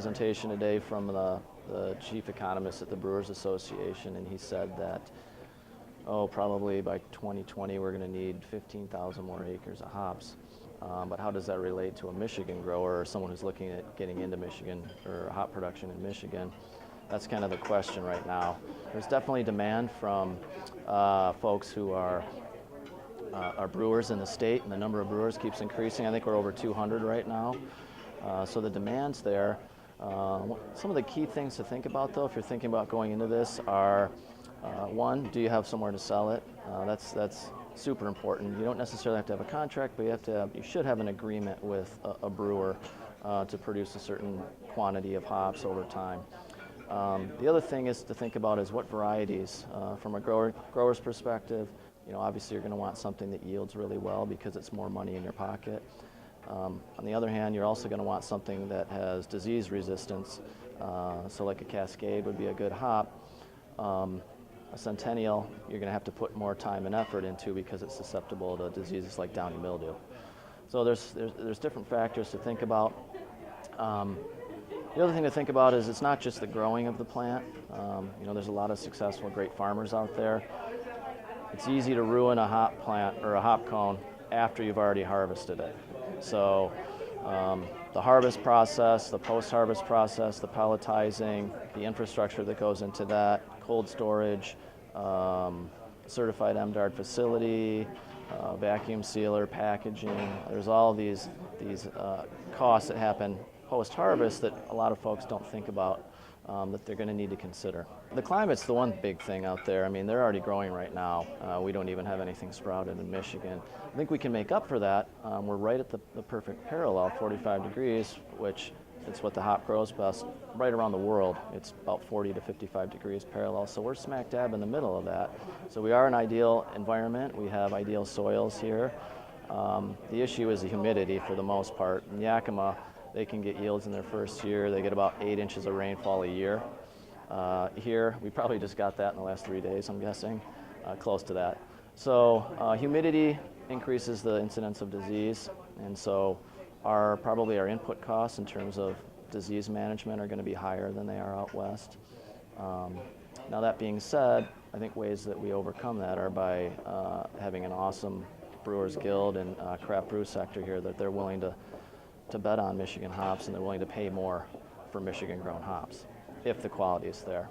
presentation today from the chief economist at the Brewers Association, and he said that, probably by 2020 we're going to need 15,000 more acres of hops. But how does that relate to a Michigan grower or someone who's looking at getting into Michigan or hop production in Michigan? That's kind of the question right now. There's definitely demand from folks who are brewers in the state, and the number of brewers keeps increasing. I think we're over 200 right now. So the demand's there. Some of the key things to think about, though, if you're thinking about going into this are, one, do you have somewhere to sell it? That's super important. You don't necessarily have to have a contract, but you should have an agreement with a brewer to produce a certain quantity of hops over time. The other thing is to think about is what varieties. From a grower's perspective, obviously you're going to want something that yields really well because it's more money in your pocket. On the other hand, you're also going to want something that has disease resistance. So like a Cascade would be a good hop. A Centennial, you're going to have to put more time and effort into because it's susceptible to diseases like downy mildew. So there's different factors to think about. The other thing to think about is it's not just the growing of the plant. There's a lot of successful, great farmers out there. It's easy to ruin a hop plant or a hop cone after you've already harvested it. So the harvest process, the post-harvest process, the pelletizing, the infrastructure that goes into that, cold storage, certified MDARD facility, vacuum sealer, packaging. There's all these costs that happen post-harvest that a lot of folks don't think about that they're going to need to consider. The climate's the one big thing out there. I mean, they're already growing right now. We don't even have anything sprouted in Michigan. I think we can make up for that. We're right at the perfect parallel, 45 degrees, which it's what the hop grows best right around the world. It's about 40 to 55 degrees parallel, so we're smack dab in the middle of that. So we are an ideal environment. We have ideal soils here. The issue is the humidity for the most part. In Yakima, they can get yields in their first year. They get about 8 inches of rainfall a year. Here, we probably just got that in the last 3 days, I'm guessing, close to that. So humidity increases the incidence of disease, and so probably our input costs in terms of disease management are going to be higher than they are out west. Now that being said, I think ways that we overcome that are by having an awesome Brewers Guild and craft brew sector here that they're willing to bet on Michigan hops, and they're willing to pay more for Michigan grown hops if the quality is there.